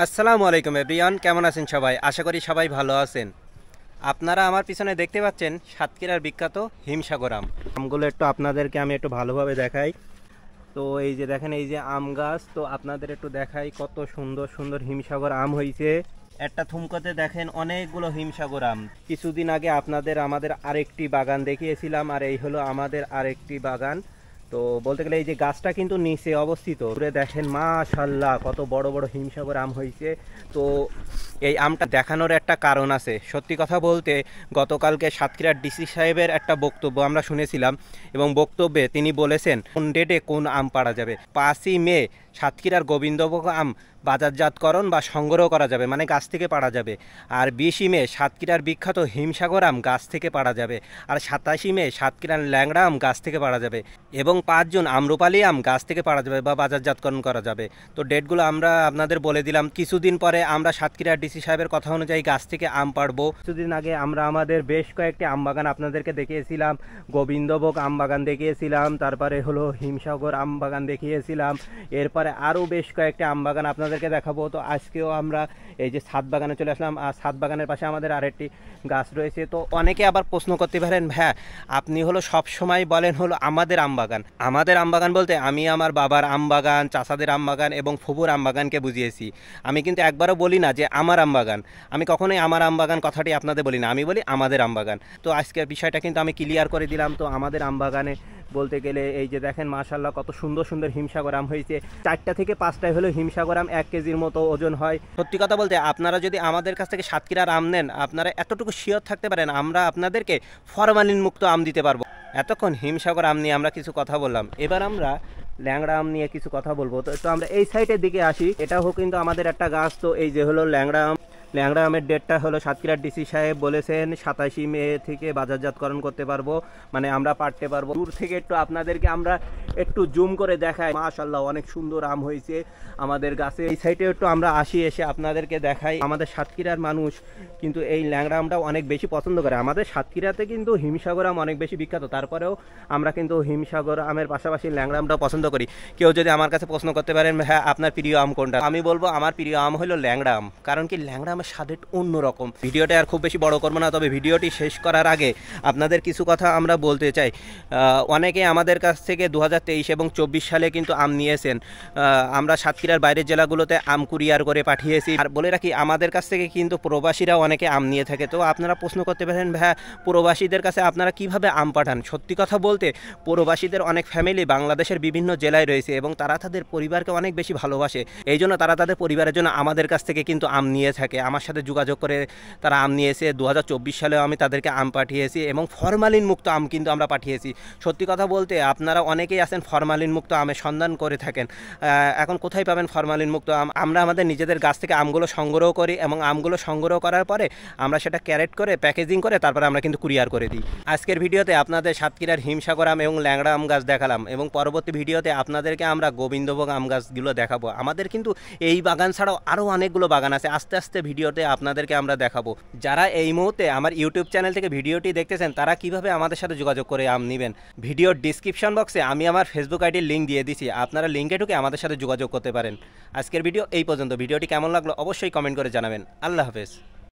আসসালামু আলাইকুম এভরিওয়ান, কেমন আছেন সবাই? আশা করি সবাই ভালো আছেন। আপনারা আমার পিছনে দেখতে পাচ্ছেন সাতক্ষীরার বিখ্যাত হিমসাগর আম। আমগুলো একটু আপনাদেরকে আমি একটু ভালোভাবে দেখাই। তো এই যে দেখেন, এই যে আম গাছ, তো আপনাদের একটু দেখাই কত সুন্দর সুন্দর হিমসাগর আম হয়েছে। একটা থুমকোতে দেখেন অনেকগুলো হিমসাগর আম। কিছুদিন আগে আমাদের আরেকটি বাগান দেখিয়েছিলাম, আর এই হলো আমাদের আরেকটি বাগান। তো বলতে গেলে এই যে গাছটা কিন্তু নিচে অবস্থিত। দূরে দেখেন মাশাআল্লাহ কত বড় বড় হিমসাগর আম হয়েছে। তো এই আমটা দেখানোর একটা কারণ আছে। সত্যি কথা বলতে, গতকালকে সাতক্ষীরার ডিসি সাহেবের একটা বক্তব্য আমরা শুনেছিলাম, এবং বক্তব্যে তিনি বলেছেন কোন ডেটে কোন আম পাড়া যাবে। 5ই মে সাতক্ষীরার গোবিন্দভোগ আম বাজারজাতকরণ বা সংগ্রহ করা যাবে, মানে গাছ থেকে পাড়া যাবে। আর 20ই মে সাতক্ষীরার বিখ্যাত হিমসাগর আম গাছ থেকে পাড়া যাবে। আর 27ই মে সাতক্ষীরার ল্যাংড়া আম গাছ থেকে পাড়া যাবে, এবং 5 জুন আম্রপালি আম গাছ থেকে পাড়া যাবে বা বাজারজাতকরণ করা যাবে। তো ডেটগুলো আমরা আপনাদের বলে দিলাম। কিছুদিন পরে আমরা সাতক্ষীরার ডিসি সাহেবের কথা অনুযায়ী গাছ থেকে আম পাড়বো। কিছুদিন আগে আমরা আমাদের বেশ কয়েকটি আম বাগান আপনাদেরকে দেখিয়েছিলাম। গোবিন্দভোগ আম বাগান দেখিয়েছিলাম, তারপরে হলো হিমসাগর আম বাগান দেখিয়েছিলাম। এরপরে আরও বেশ কয়েকটি আম বাগান আপনাদেরকে দেখাবো। তো আজকেও আমরা এই যে ছাদ বাগানে চলে আসলাম, আর ছাদ বাগানের পাশে আমাদের আরেকটি গাছ রয়েছে। তো অনেকে আবার প্রশ্ন করতে পারেন, হ্যাঁ আপনি হলো সব সময় বলেন হলো আমাদের আম বাগান। আমাদের আম বাগান বলতে আমি আমার বাবার আম বাগান, চাচাদের আম বাগান এবং ফুফুর আম বাগানকে বুঝিয়েছি। আমি কিন্তু একবারও বলি না যে আমার আম বাগান। আমি কখনোই আমার আম বাগান কথাটি আপনাদের বলি না, আমি বলি আমাদের আম বাগান। তো আজকের বিষয়টা কিন্তু আমি ক্লিয়ার করে দিলাম। তো আমাদের আম বাগানে বলতে গেলে এই যে দেখেন মাশাআল্লাহ কত সুন্দর সুন্দর হিমসাগর আম হয়েছে। 4টা থেকে 5টায় হলো হিমসাগর আম 1 কেজির মতো ওজন হয়। সত্যি কথা বলতে, আপনারা যদি আমাদের কাছ থেকে সাতক্ষীরার আম নেন, আপনারা এতটুকু শিওর থাকতে পারেন আমরা আপনাদেরকে ফরমালিন মুক্ত আম দিতে পারবো। এতক্ষণ হিমসাগর আম নিয়ে আমরা কিছু কথা বললাম, এবার আমরা ল্যাংড়া আম নিয়ে কিছু কথা বলবো। তো আমরা এই সাইডের দিকে আসি। এটাও কিন্তু আমাদের একটা গাছ। তো এই যে হলো ল্যাংড়া আম। ল্যাংড়া আমের ডেটটা হলো সাতক্ষীরার ডিসি সাহেব বলেছেন 27ই মে থেকে বাজারজাতকরণ করতে পারবো, মানে আমরা পারতে পারবো। দূর থেকে একটু আপনাদেরকে আমরা একটু জুম করে দেখাই। মাশাআল্লাহ অনেক সুন্দর আম হয়েছে আমাদের গাছে। এই সাইডে একটু আমরা আসি, এসে আপনাদেরকে দেখাই। আমাদের সাতক্ষীরার মানুষ কিন্তু এই ল্যাংড়া আমটা অনেক বেশি পছন্দ করে। আমাদের সাতক্ষীরাতে কিন্তু হিমসাগর আম অনেক বেশি বিখ্যাত, তারপরেও আমরা কিন্তু হিমসাগর আমের পাশাপাশি ল্যাংড়া আমটাও পছন্দ করি। কেউ যদি আমার কাছে প্রশ্ন করতে পারেন, হ্যাঁ আপনার প্রিয় আম কোনটা, আমি বলবো আমার প্রিয় আম হলো ল্যাংড়া আম। কারণ কি, ল্যাংড়া আমের স্বাদ অন্যরকম। ভিডিওটা আর খুব বেশি বড় করবো না, তবে ভিডিওটি শেষ করার আগে আপনাদের কিছু কথা আমরা বলতে চাই। অনেকে আমাদের কাছ থেকে 2023 এবং 24 সালে কিন্তু আম নিয়েছেন। আমরা সাতক্ষীরার বাইরের জেলাগুলোতে আম কুরিয়ার করে পাঠিয়েছি। আর বলে রাখি, আমাদের কাছ থেকে কিন্তু প্রবাসীরাও অনেকে আম নিয়ে থাকে। তো আপনারা প্রশ্ন করতে পারেন, ভাই প্রবাসীদের কাছে আপনারা কিভাবে আম পাঠান? সত্যি কথা বলতে, প্রবাসীদের অনেক ফ্যামিলি বাংলাদেশের বিভিন্ন জেলায় রয়েছে, এবং তারা তাদের পরিবারকে অনেক বেশি ভালোবাসে। এই জন্য তারা তাদের পরিবারের জন্য আমাদের কাছ থেকে কিন্তু আম নিয়ে থাকে। আমার সাথে যোগাযোগ করে তারা আম নিয়েছে। 2024 সালেও আমি তাদেরকে আম পাঠিয়েছি, এবং ফরমালিন মুক্ত আম কিন্তু আমরা পাঠিয়েছি। সত্যি কথা বলতে, আপনারা অনেকেই আছেন ফরমালিন মুক্ত আমের সন্ধান করে থাকেন। এখন কোথায় পাবেন ফরমালিন মুক্ত আম? আমরা আমাদের নিজেদের গাছ থেকে আমগুলো সংগ্রহ করি, এবং আমগুলো সংগ্রহ করার পরে আমরা সেটা ক্যারেট করে প্যাকেজিং করে তারপরে আমরা কিন্তু কুরিয়ার করে দিই। আজকের ভিডিওতে আপনাদের সাতক্ষীরার হিমসাগর আম এবং ল্যাংড়া আম গাছ দেখালাম, এবং পরবর্তী ভিডিওতে আপনাদেরকে আমরা গোবিন্দভোগ আম গাছগুলো দেখাবো। আমাদের কিন্তু এই বাগান ছাড়াও আরও অনেকগুলো বাগান আছে, আস্তে আস্তে ভিডিওতে আপনাদেরকে আমরা দেখাবো। যারা এই মুহূর্তে আমার ইউটিউব চ্যানেল থেকে ভিডিওটি দেখতেছেন, তারা কিভাবে আমাদের সাথে যোগাযোগ করে আম নেবেন, ভিডিওর ডিসক্রিপশন বক্সে আমি আমার ফেসবুক আইডির লিঙ্ক দিয়ে দিছি, আপনারা লিঙ্কে ঢুকে আমাদের সাথে যোগাযোগ করতে পারেন। আজকের ভিডিও এই পর্যন্ত। ভিডিওটি কেমন লাগলো অবশ্যই কমেন্ট করে জানাবেন। আল্লাহ হাফেজ।